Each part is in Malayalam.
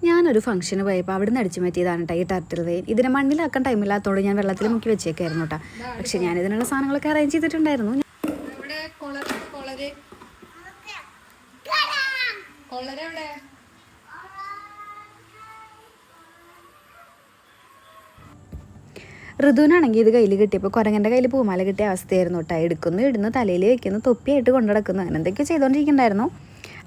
ഞാനൊരു ഫംഗ്ഷന് പോയപ്പോൾ അവിടെ നിന്ന് അടിച്ചു മാറ്റിയതാണ് കേട്ടോ ഈ ടർട്ടിൽ വെയിൻ. ഇതിനെ മണ്ണിലാക്കാൻ ടൈമില്ലാത്തതുകൊണ്ട് ഞാൻ വെള്ളത്തിൽ മുക്കി വെച്ചേക്കായിരുന്നു കേട്ടോ. പക്ഷെ ഞാൻ ഇതിനുള്ള സാധനങ്ങളൊക്കെ അറേഞ്ച് ചെയ്തിട്ടുണ്ടായിരുന്നു. ഋതുവിനാണെങ്കിൽ ഇത് കയ്യിൽ കിട്ടിയപ്പോൾ കുരങ്ങൻ്റെ കയ്യിൽ പൂമാല കിട്ടിയ അവസ്ഥയായിരുന്നു കേട്ടോ. എടുക്കുന്നു, ഇടുന്നു, തലയിൽ വയ്ക്കുന്നു, തൊപ്പിയായിട്ട് കൊണ്ടു നടക്കുന്നു, അങ്ങനെ എന്തൊക്കെയോ ചെയ്തുകൊണ്ടിരിക്കുന്നുണ്ടായിരുന്നു.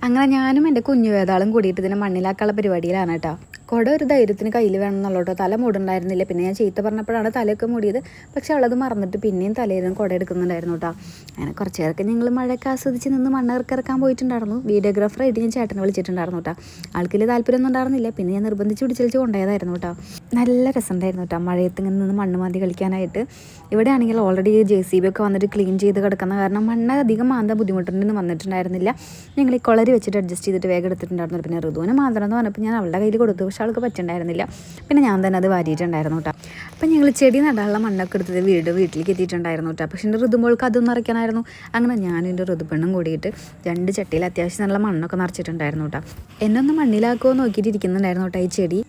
അങ്ങനെ ഞാനും എൻ്റെ കുഞ്ഞു വേതാളും കൂടിയിട്ട് ഇതിനെ മണ്ണിലാക്കാനുള്ള പരിപാടിയിലാണ് കേട്ടോ. കുട ഒരു ധൈര്യത്തിന് കയ്യിൽ വേണം എന്നുള്ളൂ. തല മൂടുണ്ടായിരുന്നില്ല. പിന്നെ ഞാൻ ചീത്ത പറഞ്ഞപ്പോഴാണ് തലയൊക്കെ മൂടിയത്. പക്ഷെ അവളത് മറന്നിട്ട് പിന്നെയും തലയിലും കുട എടുക്കുന്നുണ്ടായിരുന്നു കേട്ടോ. അങ്ങനെ കുറച്ച് പേർക്ക് ഞങ്ങൾ മഴയൊക്കെ ആസ്വദിച്ച് നിന്ന് മണ്ണ് ഇറക്കാൻ പോയിട്ടുണ്ടായിരുന്നു. വീഡിയോഗ്രാഫറായിട്ട് ഞാൻ ചേട്ടനെ വിളിച്ചിട്ടുണ്ടായിരുന്നു കേട്ടോ. ആൾക്കിൽ താല്പര്യമൊന്നും ഉണ്ടായിരുന്നില്ല. പിന്നെ ഞാൻ നിർബന്ധിച്ച് പിടിച്ചു കൊണ്ടുപോയതായിരുന്നു കേട്ടോ. നല്ല രസമുണ്ടായിരുന്നു കേട്ടോ മഴയത്ത് ഇങ്ങനെ നിന്ന് മണ്ണ് മാന്തി കളിക്കാനായിട്ട്. ഇവിടെ ആണെങ്കിൽ ഓൾറെഡി JCB ഒക്കെ വന്നിട്ട് ക്ലീൻ ചെയ്ത് കിടക്കുന്ന കാരണം മണ്ണ് അധികം മാന്താൻ ബുദ്ധിമുട്ടുണ്ടെന്ന് വന്നിട്ടുണ്ടായിരുന്നില്ല. ഞങ്ങൾ ഈ കുളരി വെച്ചിട്ട് അഡ്ജസ്റ്റ് ചെയ്തിട്ട് വേഗം എടുത്തിട്ടുണ്ടായിരുന്നു. പിന്നെ ഋതുവിന് മാന്തണം എന്ന് പറഞ്ഞപ്പോൾ ഞാൻ അവളുടെ കയ്യിൽ കൊടുത്തു. പക്ഷെ ആൾക്ക് പറ്റുന്നുണ്ടായിരുന്നില്ല. പിന്നെ ഞാൻ തന്നെ അത് വാരിയിട്ടുണ്ടായിരുന്നു കേട്ടോ. അപ്പം ഞങ്ങൾ ചെടി നടാനുള്ള മണ്ണൊക്കെ എടുത്തത് വീട്ടിലേക്ക് എത്തിയിട്ടുണ്ടായിരുന്നു കേട്ടോ. പക്ഷേ എൻ്റെ ഋതുമ്പോൾക്ക് അതൊന്നും നിറയ്ക്കാനായിരുന്നു. അങ്ങനെ ഞാനും എൻ്റെ ഋതുപ്പെണ്ണും കൂടിയിട്ട് 2 ചട്ടിയിൽ അത്യാവശ്യം നല്ല മണ്ണൊക്കെ നിറച്ചിട്ടുണ്ടായിരുന്നു കേട്ടോ. എന്നെ ഒന്ന് മണ്ണിലാക്കുമോ നോക്കിയിട്ട് ഇരിക്കുന്നുണ്ടായിരുന്നു കേട്ടോ ഈ ചെടി.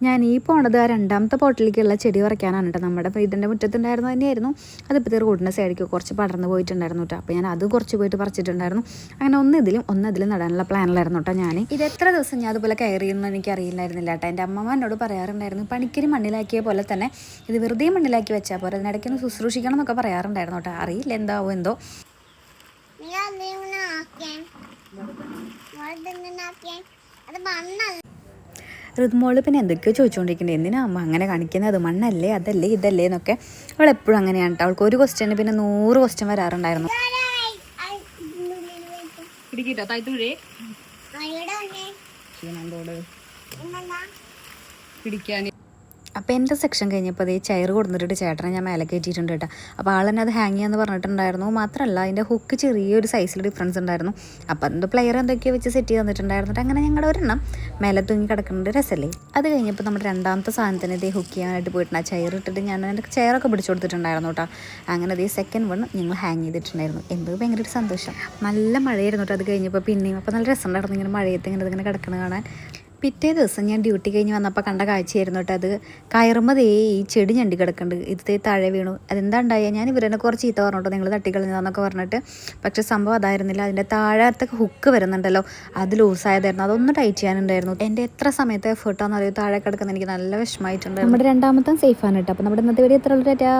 ഞാൻ ഈ പോണത് ആ 2ാമത്തെ പോട്ടിലേക്കുള്ള ചെടി പറിക്കാനാണ് കേട്ടോ. നമ്മുടെ ഇതിൻ്റെ മുറ്റത്തുണ്ടായിരുന്നു തന്നെയായിരുന്നു. അതിപ്പോഴത്തെ റോഡിൻ്റെ സൈഡിലേക്ക് കുറച്ച് പടർന്ന് പോയിട്ടുണ്ടായിരുന്നു കേട്ടോ. അപ്പോൾ ഞാൻ അത് കുറച്ച് പോയിട്ട് പറിച്ചിട്ടുണ്ടായിരുന്നു. അങ്ങനെ ഒന്നതിലും നടാനുള്ള പ്ലാനിലായിരുന്നു കേട്ടോ ഞാൻ. ഇത് എത്ര ദിവസം ഞാൻ അതുപോലെ കെയർ ചെയ്യുമെന്ന് എനിക്ക് അറിയില്ലായിരുന്നില്ല കേട്ടോ. എൻ്റെ അമ്മമ്മ എന്നോട് പറയാറുണ്ടായിരുന്നു, പണിക്കരി മണ്ണിലാക്കിയ പോലെ തന്നെ ഇത് വെറുതെ മണ്ണിലാക്കി വെച്ചാൽ പോലെ അതിനിടയ്ക്കൊന്ന് ശുശ്രൂഷിക്കണം എന്നൊക്കെ പറയാറുണ്ടായിരുന്നു കേട്ടോ. അറിയില്ല എന്താവോ എന്തോ. ഋതുമോള് പിന്നെ എന്തൊക്കെയോ ചോദിച്ചുകൊണ്ടിരിക്കുന്നത്, എന്തിനാ അമ്മ അങ്ങനെ കാണിക്കുന്നത്, മണ്ണല്ലേ അതല്ലേ ഇതല്ലേ എന്നൊക്കെ. അവളെപ്പോഴും അങ്ങനെയാണ് കേട്ടോ. അവൾക്ക് ഒരു ക്വസ്റ്റ്യന് പിന്നെ 100 ക്വസ്റ്റ്യൻ വരാറുണ്ടായിരുന്നു. അപ്പോൾ എൻ്റെ സെക്ഷൻ കഴിഞ്ഞപ്പോൾ ഈ ചെയർ കൊടുത്തിട്ട് ചേട്ടനെ ഞാൻ മേലെ കയറ്റിയിട്ടുണ്ട് കേട്ടോ. അപ്പോൾ ആൾ തന്നെ അത് ഹാങ് ചെയ്യാന്ന് പറഞ്ഞിട്ടുണ്ടായിരുന്നു. മാത്രമല്ല അതിൻ്റെ ഹുക്ക് ചെറിയൊരു സൈസിൽ ഡിഫറൻസ് ഉണ്ടായിരുന്നു. അപ്പോൾ അതിൻ്റെ പ്ലെയർ എന്തൊക്കെയോ വെച്ച് സെറ്റ് ചെയ്ത് തന്നിട്ടുണ്ടായിരുന്നു. അങ്ങനെ ഞങ്ങളുടെ ഒരെണ്ണം മേലെ തൂങ്ങി കിടക്കുന്നുണ്ട്, രസമല്ലേ. അത് കഴിഞ്ഞപ്പോൾ നമ്മുടെ 2ാമത്തെ സാധനത്തിന് ഇതേ ഹുക്ക് ചെയ്യാനായിട്ട് പോയിട്ടുണ്ട്. ആ ചെയർ ഇട്ടിട്ട് ഞാൻ എൻ്റെ ചെയറൊക്കെ പിടിച്ചു കൊടുത്തിട്ടുണ്ടായിരുന്നു കേട്ടോ. അങ്ങനെ അതേ സെക്കൻഡ് വൺ ഞങ്ങൾ ഹാങ് ചെയ്തിട്ടുണ്ടായിരുന്നു. എന്തോ ഭയങ്കര ഒരു സന്തോഷം. നല്ല മഴയായിരുന്നു കേട്ടോ. അത് കഴിഞ്ഞപ്പോൾ പിന്നെയും അപ്പോൾ നല്ല രസമുണ്ടായിരുന്നു ഇങ്ങനെ മഴയത്ത് ഇങ്ങനെ കിടക്കുന്നത് കാണാൻ. പിറ്റേ ദിവസം ഞാൻ ഡ്യൂട്ടി കഴിഞ്ഞ് വന്നപ്പോൾ കണ്ട കാഴ്ചയായിരുന്നു കേട്ടോ. അത് കയറുമ്പോൾ ഈ ചെടി ഞണ്ടി കിടക്കുന്നുണ്ട്. ഇത് താഴെ വീണു. അതെന്താ ഉണ്ടായ, ഞാൻ ഇവരെന്നെ കുറച്ച് ചീത്ത പറഞ്ഞോട്ടോ, നിങ്ങൾ തട്ടിക്കളഞ്ഞതാന്നൊക്കെ പറഞ്ഞിട്ട്. പക്ഷെ സംഭവം അതായിരുന്നില്ല. അതിൻ്റെ താഴത്തെ ഹുക്ക് വരുന്നുണ്ടല്ലോ, അത് ലൂസായതായിരുന്നു. അതൊന്ന് ടൈറ്റ് ചെയ്യാനുണ്ടായിരുന്നു. എൻ്റെ എത്ര സമയത്തെ എഫേർട്ടാണെന്ന് അറിയാം താഴെ കിടക്കുന്നത്. എനിക്ക് നല്ല വിഷമമായിട്ടുണ്ട്. നമ്മുടെ 2ാമത്തെ സേഫാണ് കേട്ടോ. അപ്പോൾ നമ്മുടെ ഇന്നത്തെ വീഡിയോ എത്ര ഉള്ളൂ.